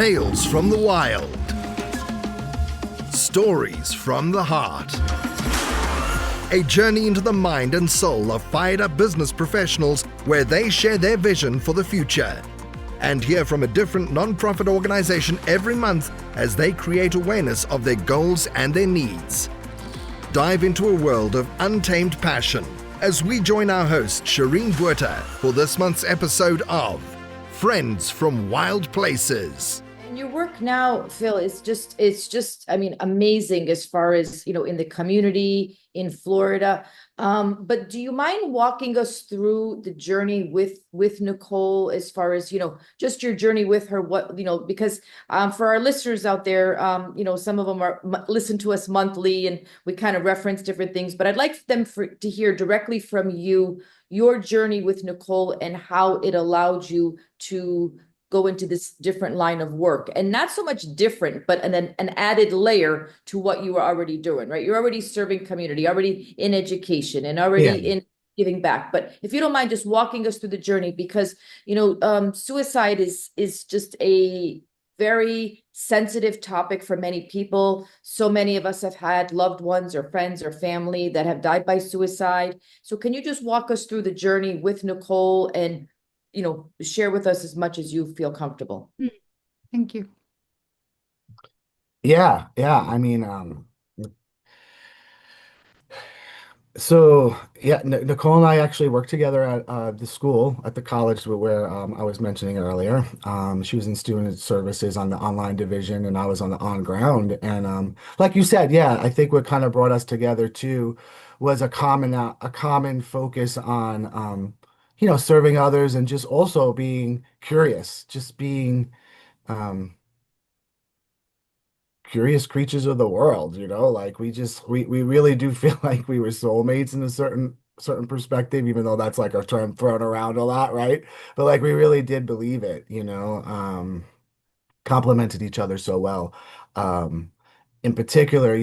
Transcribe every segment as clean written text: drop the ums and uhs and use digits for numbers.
Tales from the wild. Stories from the heart. A journey into the mind and soul of fired-up business professionals where they share their vision for the future. And hear from a different non-profit organization every month as they create awareness of their goals and their needs. Dive into a world of untamed passion as we join our host, Shireen Buerta, for this month's episode of Friends from Wild Places. And your work now, Phil, is just, I mean, amazing as far as, in the community in Florida. But do you mind walking us through the journey with Nicole as far as, just your journey with her, because for our listeners out there, some of them listen to us monthly and we kind of reference different things, but I'd like them to hear directly from you, your journey with Nicole and how it allowed you to go into this different line of work, and not so much different, but and then an added layer to what you were already doing, right? You're already serving community, already in education, and already in giving back. But if you don't mind just walking us through the journey, because suicide is just a very sensitive topic for many people. So many of us have had loved ones or friends or family that have died by suicide. So can you just walk us through the journey with Nicole and share with us as much as you feel comfortable? Thank you. Yeah. I mean, Nicole and I actually worked together at the school, at the college where I was mentioning earlier. She was in student services on the online division, and I was on the on ground. And like you said, yeah, I think what kind of brought us together too was a common focus on serving others and just also being curious, just being um, curious creatures of the world, like we really do feel like we were soulmates in a certain perspective, even though that's like a term thrown around a lot, right? But like we really did believe it, complemented each other so well. In particular,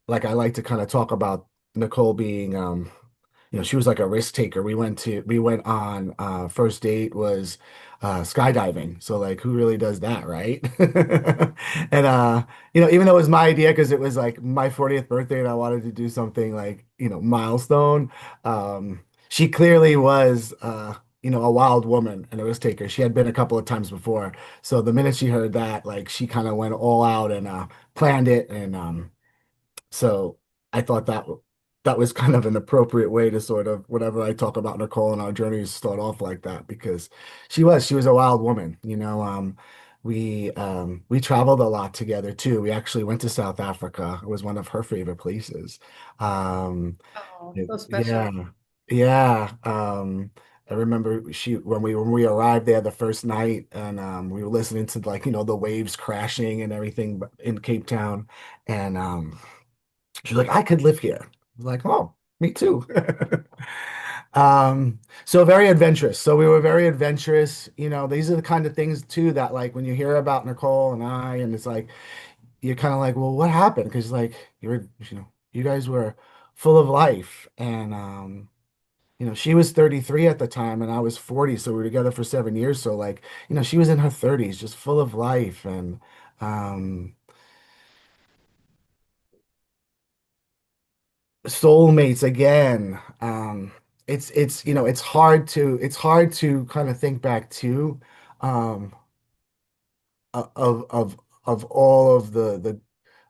like I like to kind of talk about Nicole being she was like a risk taker. We went on first date was skydiving. So like who really does that, right? And even though it was my idea because it was like my 40th birthday and I wanted to do something like, milestone, she clearly was a wild woman and a risk taker. She had been a couple of times before. So the minute she heard that, like she kind of went all out and planned it. And so I thought that was kind of an appropriate way to sort of, whenever I talk about Nicole and our journeys, start off like that, because she was a wild woman. We traveled a lot together too. We actually went to South Africa. It was one of her favorite places. Oh, it- so special. yeah, yeah. I remember when we arrived there the first night, and we were listening to, like, the waves crashing and everything in Cape Town, and she's like, I could live here. I was like, oh, me too. So very adventurous. So we were very adventurous. These are the kind of things too that, like, when you hear about Nicole and I, and it's like you're kind of like, well, what happened? Because like you guys were full of life, and she was 33 at the time, and I was 40, so we were together for 7 years. So like, she was in her 30s, just full of life, and um, soulmates again. It's hard to kind of think back to um of all of the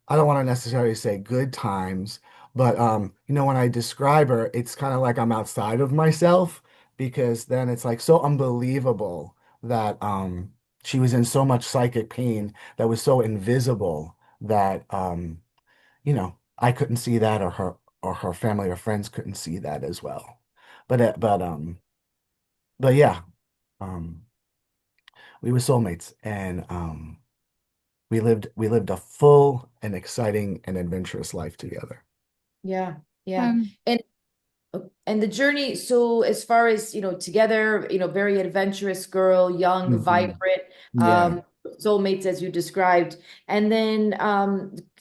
I don't want to necessarily say good times, but when I describe her, it's kind of like I'm outside of myself, because then it's like so unbelievable that she was in so much psychic pain that was so invisible that I couldn't see that, or her family or friends couldn't see that as well. But yeah, um we were soulmates, and we lived a full and exciting and adventurous life together. Yeah, yeah. Um, And the journey, so as far as, together, very adventurous girl, young, Mhm. vibrant, Yeah. soulmates as you described. And then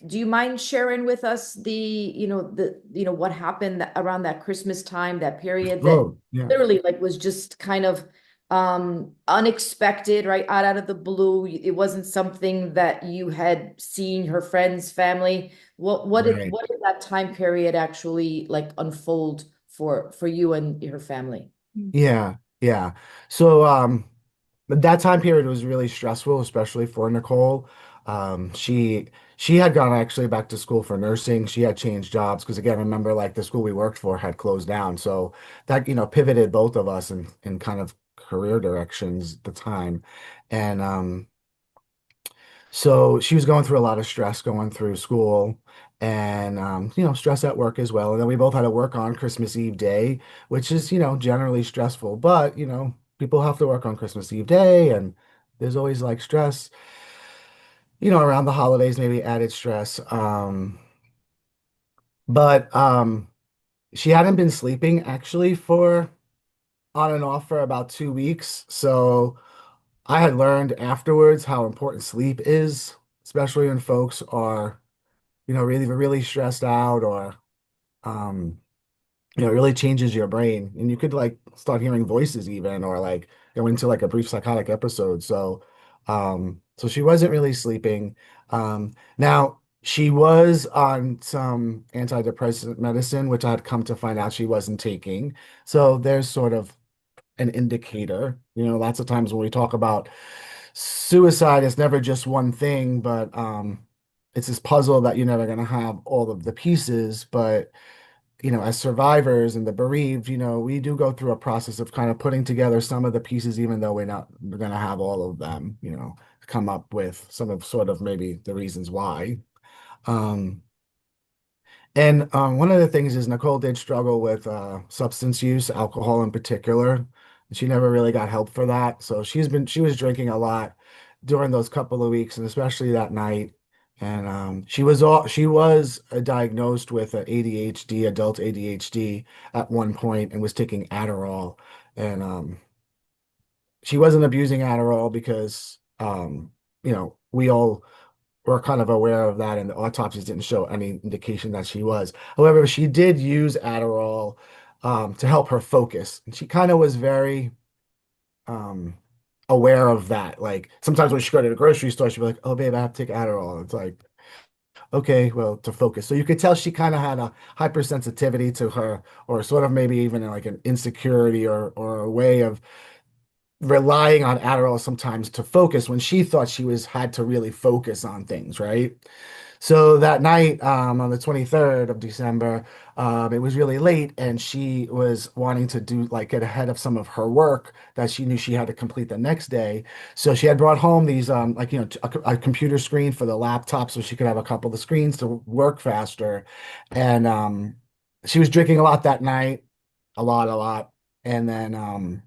do you mind sharing with us what happened around that Christmas time, that period that Oh, yeah. literally like was just kind of unexpected, right? Out of the blue. It wasn't something that you had seen her friends, family. Right. What did that time period actually like unfold for you and your family? Yeah, yeah. So but that time period was really stressful, especially for Nicole. She had gone actually back to school for nursing. She had changed jobs because again, remember like the school we worked for had closed down. So that, pivoted both of us in kind of career directions at the time. And so she was going through a lot of stress going through school and, stress at work as well. And then we both had to work on Christmas Eve day, which is, generally stressful. But, people have to work on Christmas Eve day and there's always like stress, around the holidays, maybe added stress. But she hadn't been sleeping actually for on and off for about 2 weeks. So I had learned afterwards how important sleep is, especially when folks are really, really stressed out or, um, it really changes your brain. And you could like start hearing voices even, or like go into like a brief psychotic episode. So she wasn't really sleeping. Now she was on some antidepressant medicine, which I had come to find out she wasn't taking. So there's sort of an indicator. Lots of times when we talk about suicide, it's never just one thing, but it's this puzzle that you're never going to have all of the pieces. But, as survivors and the bereaved, we do go through a process of kind of putting together some of the pieces, even though we're going to have all of them, come up with some of sort of maybe the reasons why. Um, and one of the things is Nicole did struggle with substance use, alcohol in particular. She never really got help for that. So she was drinking a lot during those couple of weeks, and especially that night. And she was diagnosed with ADHD, adult ADHD at one point, and was taking Adderall. And she wasn't abusing Adderall because we all were kind of aware of that, and the autopsies didn't show any indication that she was. However, she did use Adderall to help her focus. And she kind of was very um, aware of that. Like sometimes when she go to the grocery store, she'd be like, "Oh, babe, I have to take Adderall." It's like, okay, well, to focus. So you could tell she kind of had a hypersensitivity to her, or sort of maybe even like an insecurity or a way of relying on Adderall sometimes to focus when she thought she was had to really focus on things, right? So that night, on the 23rd of December, it was really late, and she was wanting to do like get ahead of some of her work that she knew she had to complete the next day. So she had brought home these like a computer screen for the laptop so she could have a couple of screens to work faster. And she was drinking a lot that night, a lot. And then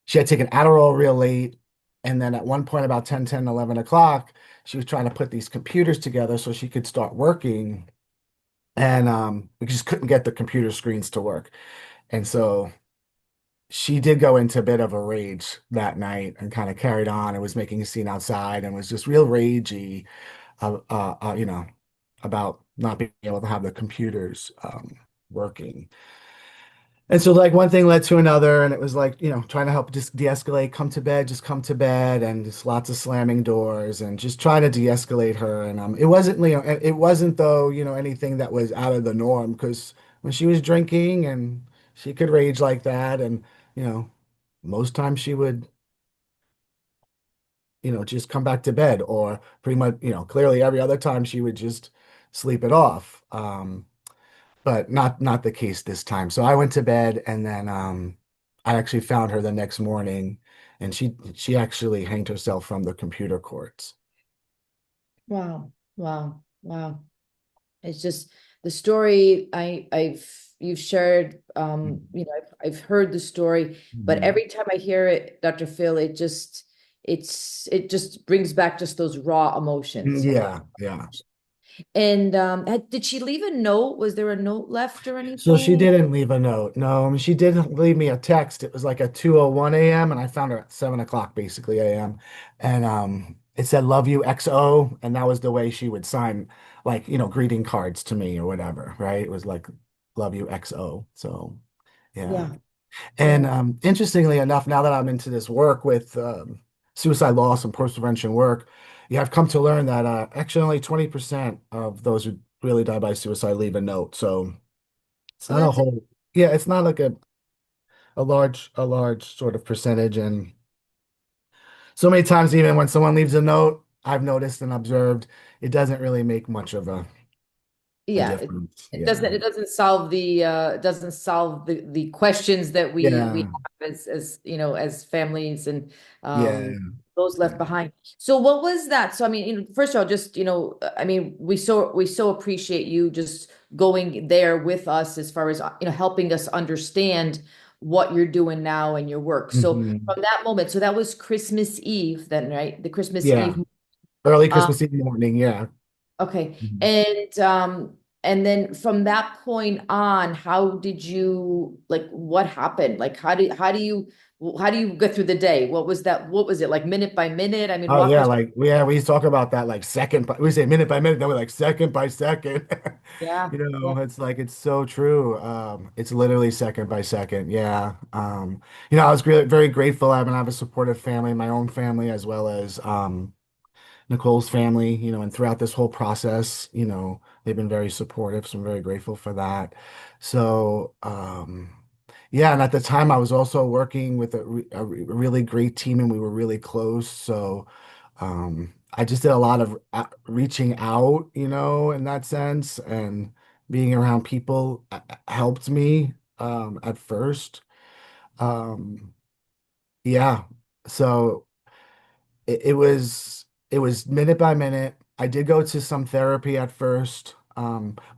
she had taken Adderall real late. And then at one point, about 11 o'clock, she was trying to put these computers together so she could start working. And we just couldn't get the computer screens to work. And so she did go into a bit of a rage that night and kind of carried on and was making a scene outside and was just real ragey, about not being able to have the computers working. And so like one thing led to another, and it was like, trying to help just de-escalate, come to bed, just come to bed, and just lots of slamming doors and just trying to de-escalate her. And it wasn't, it wasn't though, anything that was out of the norm because when she was drinking and she could rage like that, and you know, most times she would, just come back to bed, or pretty much, clearly every other time she would just sleep it off. But not the case this time. So I went to bed, and then I actually found her the next morning, and she actually hanged herself from the computer cords. Wow, wow, wow. It's just the story you've shared, I've heard the story, but Mhm. every time I hear it, Dr. Phil, it just brings back just those raw emotions, right? Yeah, yeah. And did she leave a note? Was there a note left or So she anything? didn't leave a note. No, I mean she did leave me a text. It was like at 2:01 a.m. and I found her at 7 o'clock basically a.m. And it said love you XO, and that was the way she would sign like, greeting cards to me or whatever, right? It was like love you XO. So yeah. Yeah. And Yeah. interestingly enough, now that I'm into this work with suicide loss and post prevention work, yeah, I've come to learn that actually only 20% of those who really die by suicide leave a note. So it's Oh, not a that's it. whole, yeah, it's not like a large sort of percentage. And so many times, even when someone leaves a note, I've noticed and observed it doesn't really make much of a Yeah, difference. it Yeah. doesn't solve the it doesn't solve the questions that we Yeah. have as as families and Yeah. um those Yeah. left behind. So what was that? So I mean, first of all, just I mean, we so appreciate you just going there with us as far as helping us understand what you're doing now and your work. So Mhm. from that moment, so that was Christmas Eve then, right? The Christmas Yeah. Eve. Early uh, Christmas Eve morning. Yeah. Okay. Mhm. And then from that point on, how did you like what happened? Like how do you get through the day? What was that? What was it like minute by minute? I mean, Oh walk yeah, us. like we talk about that like second by we say minute by minute, then we're like second by second. Yeah. Yeah. It's like it's so true. It's literally second by second. Yeah. I was really very grateful. I have a supportive family, my own family, as well as Nicole's family, and throughout this whole process, they've been very supportive. So I'm very grateful for that. So, yeah, and at the time I was also working with a really great team and we were really close. So, I just did a lot of reaching out, in that sense, and being around people helped me, at first. Um, yeah. So it was minute by minute. I did go to some therapy at first,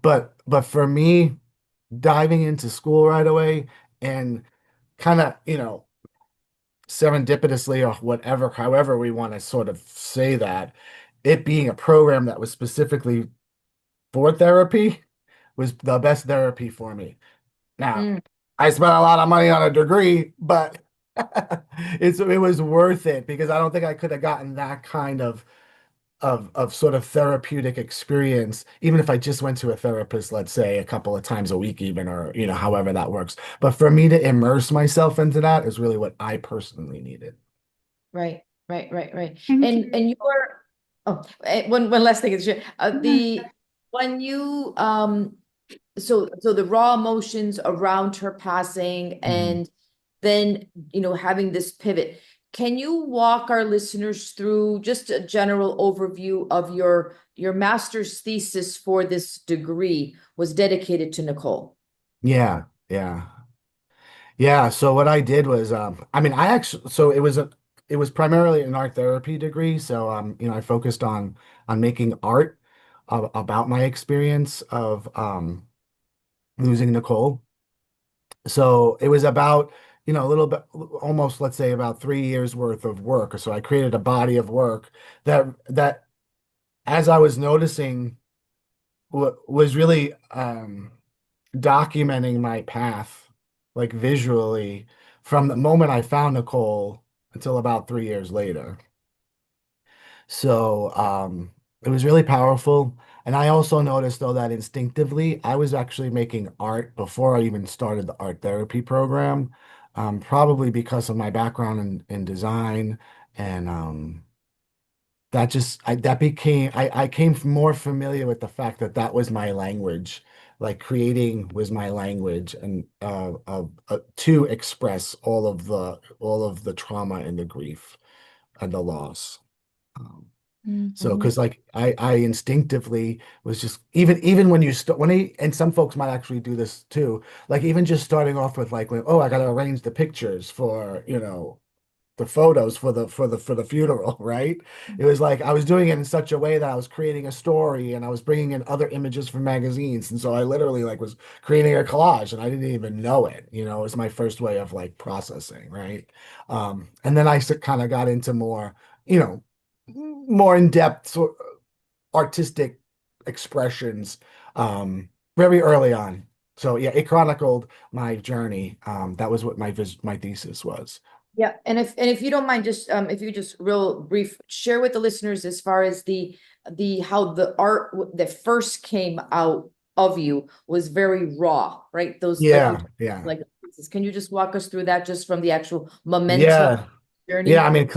but for me, diving into school right away and kind of, serendipitously or whatever, however we want to sort of say that, it being a program that was specifically for therapy was the best therapy for me. Now, Mm, I spent a lot of money on a degree, but it was worth it because I don't think I could have gotten that kind of sort of therapeutic experience, even if I just went to a therapist, let's say a couple of times a week, even, or however that works. But for me to immerse myself into that is really what I personally needed. right. Right. Right. Right. Thank And you. you were one last thing is the when you so the raw emotions around her passing Mhm. and then having this pivot, can you walk our listeners through just a general overview of your master's thesis for this degree was dedicated to Nicole? Yeah, yeah. Yeah, so what I did was I mean I actually so it was primarily an art therapy degree, so I focused on making art about my experience of losing Nicole. So it was about, a little bit, almost, let's say, about 3 years worth of work. So I created a body of work that as I was noticing was really documenting my path, like visually, from the moment I found Nicole until about 3 years later. So it was really powerful. And I also noticed, though, that instinctively I was actually making art before I even started the art therapy program, probably because of my background in design. And I came more familiar with the fact that that was my language. Like creating was my language, and to express all of the trauma and the grief and the loss. Um, so, Mhm. because like I instinctively was just even when you start and some folks might actually do this too, like even just starting off with like, oh, I got to arrange the pictures for, the photos for the funeral, right? It was like I was doing it in such a way that I was creating a story and I was bringing in other images from magazines, and so I literally like was creating a collage and I didn't even know it. It was my first way of like processing, right? And then I kind of got into you know, more in-depth sort artistic expressions very early on. So yeah, it chronicled my journey. That was what my thesis was. Yeah, and if you don't mind, just if you just real brief share with the listeners as far as the how the art that first came out of you was very raw, right? Those like you Yeah, yeah. like pieces. Can you just walk us through that just from the actual momentum Yeah. Yeah, I journey? mean,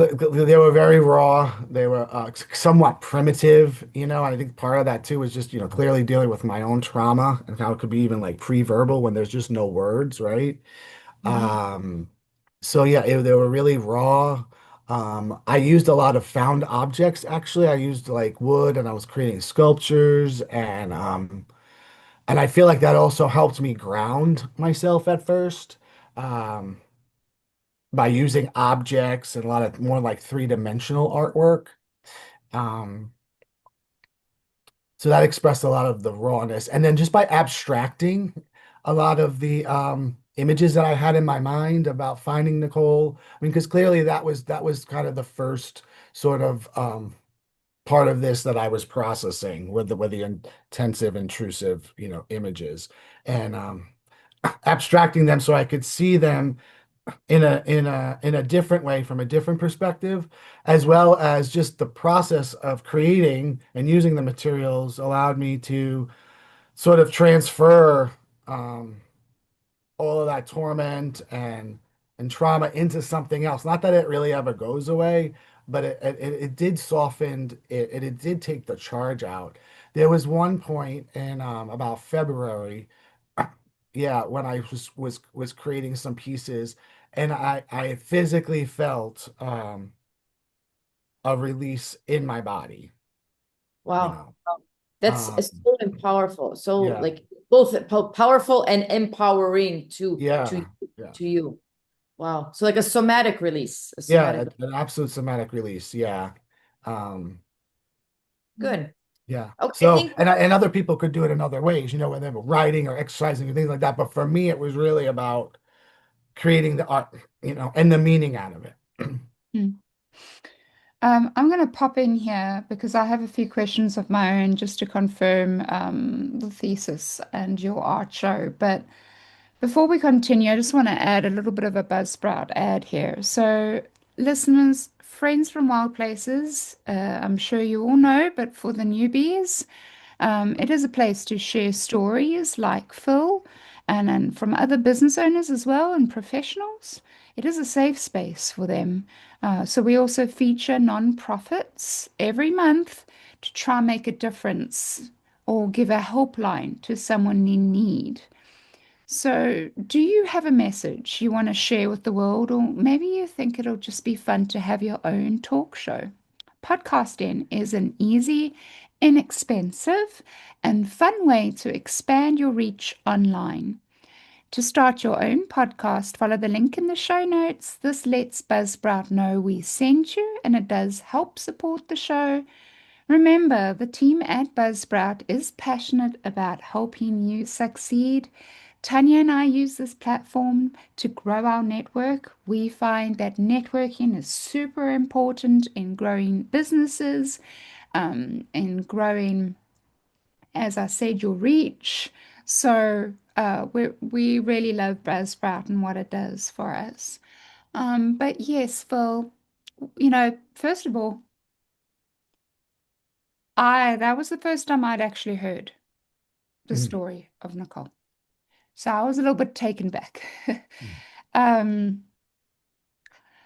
they were very raw. They were somewhat primitive, you know. I think part of that too was just, you know, clearly dealing with my own trauma and how it could be even like pre-verbal when there's just no words, right? Mhm. Um, so yeah, they were really raw. I used a lot of found objects actually. I used like wood and I was creating sculptures and I feel like that also helped me ground myself at first. Um, by using objects and a lot of more like three-dimensional artwork. Um, so that expressed a lot of the rawness. And then just by abstracting a lot of the images that I had in my mind about finding Nicole. I mean, because clearly that was kind of the first sort of part of this that I was processing with the intensive, intrusive, you know, images and abstracting them so I could see them in a different way from a different perspective, as well as just the process of creating and using the materials allowed me to sort of transfer um, all of that torment and trauma into something else. Not that it really ever goes away, but it did soften it, it did take the charge out. There was one point in about February, yeah, when I was creating some pieces, and I physically felt a release in my body, you Wow. know. That's Um, so powerful. So yeah, like both powerful and empowering yeah, yeah. to you. Wow. So like a somatic release, a Yeah, somatic. an absolute somatic release. Yeah. Um, Good. yeah. Okay, I So, think and other people could do it in other ways, you know, when they were writing or exercising and things like that. But for me, it was really about creating the art, you know, and the meaning out of it. Mm. I'm going to pop in here because I have a few questions of my own just to confirm the thesis and your art show. But before we continue, I just want to add a little bit of a Buzzsprout ad here. So, listeners, Friends from Wild Places, I'm sure you all know, but for the newbies, it is a place to share stories like Phil and from other business owners as well and professionals. It is a safe space for them. So we also feature non-profits every month to try and make a difference or give a helpline to someone in need. So, do you have a message you want to share with the world, or maybe you think it'll just be fun to have your own talk show? Podcasting is an easy, inexpensive, and fun way to expand your reach online. To start your own podcast, follow the link in the show notes. This lets Buzzsprout know we sent you, and it does help support the show. Remember, the team at Buzzsprout is passionate about helping you succeed. Tanya and I use this platform to grow our network. We find that networking is super important in growing businesses, in growing, as I said, your reach. So we really love Buzzsprout and what it does for us. But yes, Phil, first of all, I that was the first time I'd actually heard the story of Nicole. So I was a little bit taken back. Um,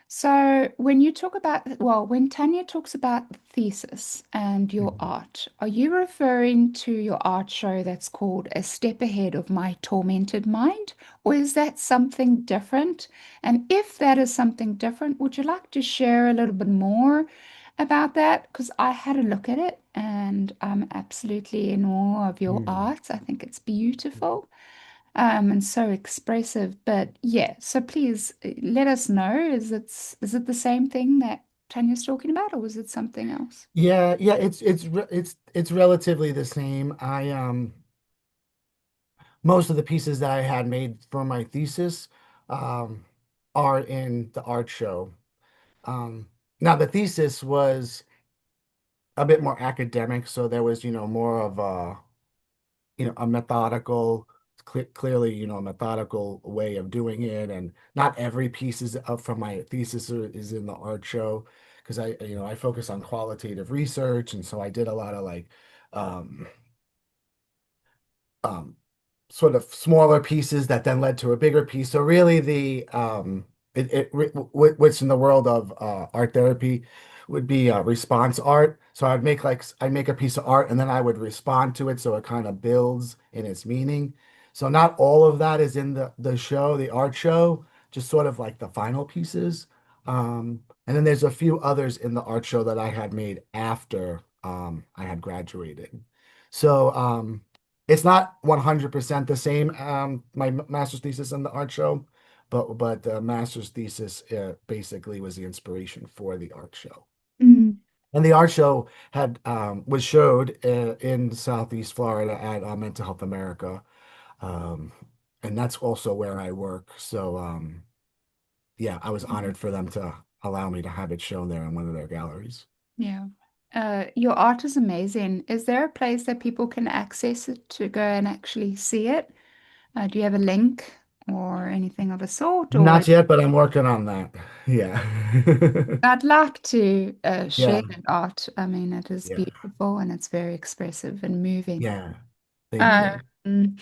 so when you talk about, well, when Tanya talks about the thesis and your art, are you referring to your art show that's called A Step Ahead of My Tormented Mind, or is that something different? And if that is something different, would you like to share a little bit more about that? Because I had a look at it and I'm absolutely in awe of your Mm. art. I think it's beautiful and so expressive. But yeah, so please let us know. Is it the same thing that Tanya's talking about, or was it something else? Yeah, yeah, it's relatively the same. I most of the pieces that I had made for my thesis um are in the art show. Um Now the thesis was a bit more academic, so there was, you know, more of a, you know, a methodical, clearly, you know, a methodical way of doing it, and not every piece is up from my thesis is in the art show because you know, I focus on qualitative research, and so I did a lot of like um, um, sort of smaller pieces that then led to a bigger piece. So really which in the world of art therapy would be response art. So I'd make a piece of art and then I would respond to it so it kind of builds in its meaning. So not all of that is in the show, the art show, just sort of like the final pieces. And then there's a few others in the art show that I had made after I had graduated. So it's not 100% the same, my master's thesis and the art show, but the master's thesis basically was the inspiration for the art show. Mm. And the art show had was showed in Southeast Florida at Mental Health America, um, and that's also where I work. So yeah, I was honored for them to allow me to have it shown there in one of their galleries. Yeah. Your art is amazing. Is there a place that people can access it to go and actually see it? Do you have a link or anything of a sort? Or Not yet, but I'm working on that. Yeah. I'd like to share Yeah. that art. I mean, it is Yeah. beautiful and it's very expressive and moving. Yeah. Thank you. Um,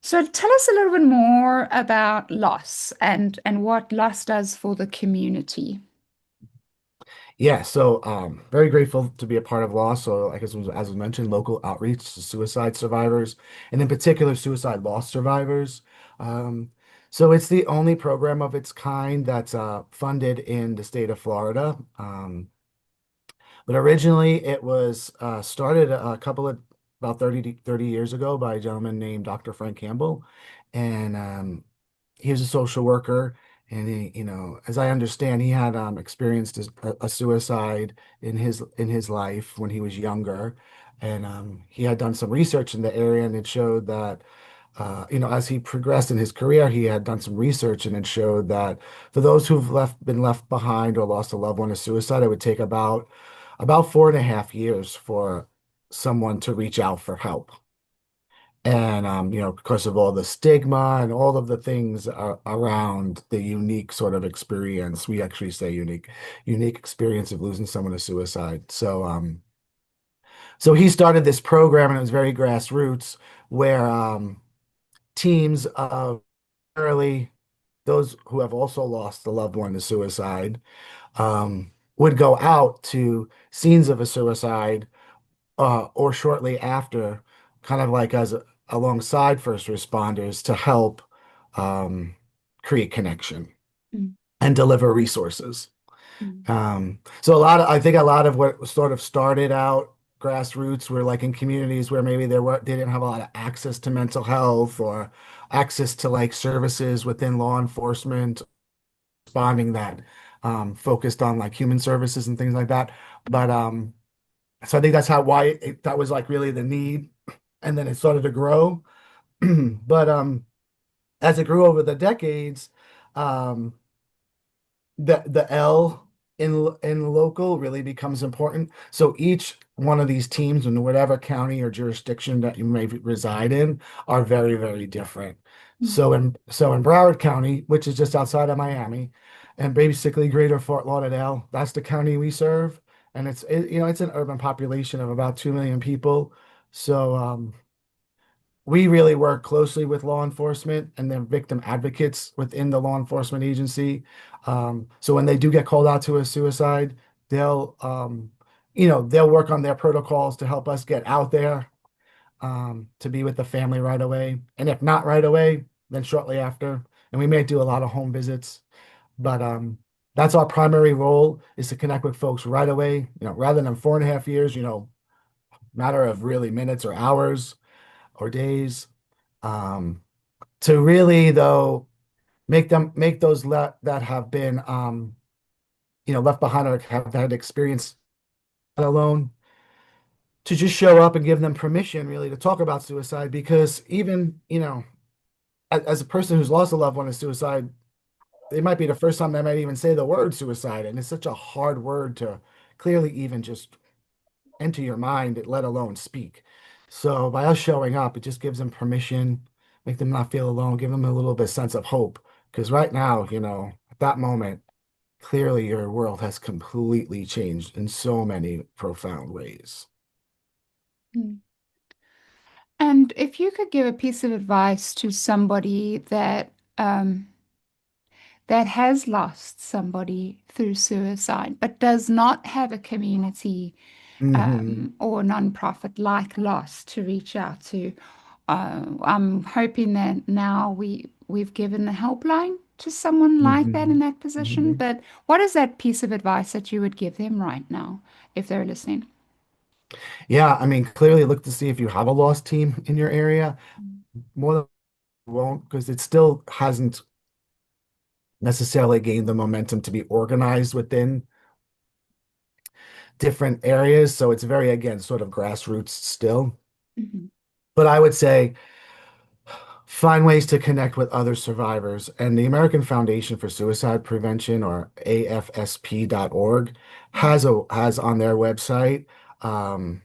so tell us a little bit more about loss and what loss does for the community. Yeah, so very grateful to be a part of Loss. So I guess as was mentioned, local outreach to suicide survivors, and in particular suicide loss survivors. Um, so it's the only program of its kind that's funded in the state of Florida. But originally it was started a couple of about 30 years ago by a gentleman named Dr. Frank Campbell. And he was a social worker, and as I understand, he had experienced a suicide in his life when he was younger, and he had done some research in the area, and it showed that as he progressed in his career, he had done some research, and it showed that for those who've been left behind or lost a loved one to suicide, it would take about 4.5 years for someone to reach out for help. And because of all the stigma and all of the things around the unique sort of experience, we actually say unique experience of losing someone to suicide. So he started this program, and it was very grassroots, where teams of early those who have also lost a loved one to suicide would go out to scenes of a suicide or shortly after, kind of like alongside first responders to help um, create connection Mm, and deliver resources. mm, So I think a lot of what sort of started out grassroots were like in communities where maybe they didn't have a lot of access to mental health or access to like services within law enforcement, responding that focused on like human services and things like that. But so I think that's that was like really the need, and then it started to grow. But as it grew over the decades, um, the L in local really becomes important. So each one of these teams in whatever county or jurisdiction that you may reside in are very, very different. mm, So in Broward County, which is just outside of Miami, and basically Greater Fort Lauderdale, that's the county we serve, and it's an urban population of about 2 million people. So we really work closely with law enforcement and then victim advocates within the law enforcement agency. So when they do get called out to a suicide, they'll, they'll work on their protocols to help us get out there to be with the family right away. And if not right away, then shortly after. And we may do a lot of home visits, but that's our primary role is to connect with folks right away, rather than 4.5 years, matter of really minutes or hours or days. Um, to really though make those that have been left behind or have had experience alone to just show up and give them permission really to talk about suicide, because even as a person who's lost a loved one to suicide, it might be the first time they might even say the word suicide, and it's such a hard word to clearly even just enter your mind, let alone speak. So by us showing up, it just gives them permission, make them not feel alone, give them a little bit sense of hope. Because right now, at that moment, clearly your world has completely changed in so many profound ways. mm. And if you could give a piece of advice to somebody that has lost somebody through suicide, but does not have a community Hmm. or nonprofit like Lost to reach out to. I'm hoping that now we've given a helpline to someone like that Hmm. in that position. Hmm. But what is that piece of advice that you would give them right now if they're listening? Yeah, I mean, clearly look to see if you have a lost team in your area. More than won't, because it still hasn't necessarily gained the momentum to be organized within different areas. So it's very, again, sort of grassroots still. Mhm. But I would say find ways to connect with other survivors. And the American Foundation for Suicide Prevention, or AFSP.org, has on their website um,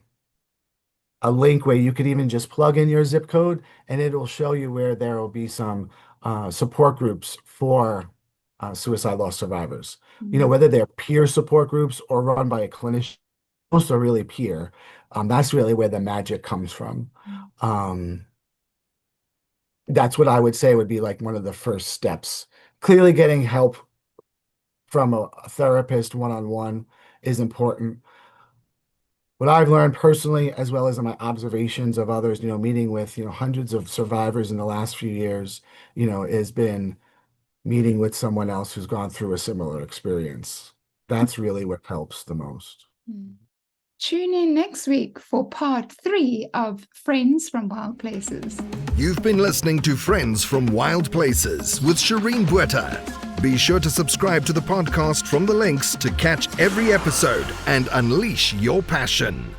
a link where you could even just plug in your zip code, and it'll show you where there will be some support groups for suicide loss survivors. You know, Mhm. whether they're peer support groups or run by a clinician, most are really peer. That's really where the magic comes from. Um, that's what I would say would be like one of the first steps. Clearly, getting help from a therapist one-on-one is important. What I've learned personally, as well as in my observations of others, meeting with, hundreds of survivors in the last few years, has been meeting with someone else who's gone through a similar experience. That's really what helps the most. Mhm. Tune in next week for part 3 of Friends from Wild Places. You've been listening to Friends from Wild Places with Shireen Bueta. Be sure to subscribe to the podcast from the links to catch every episode and unleash your passion.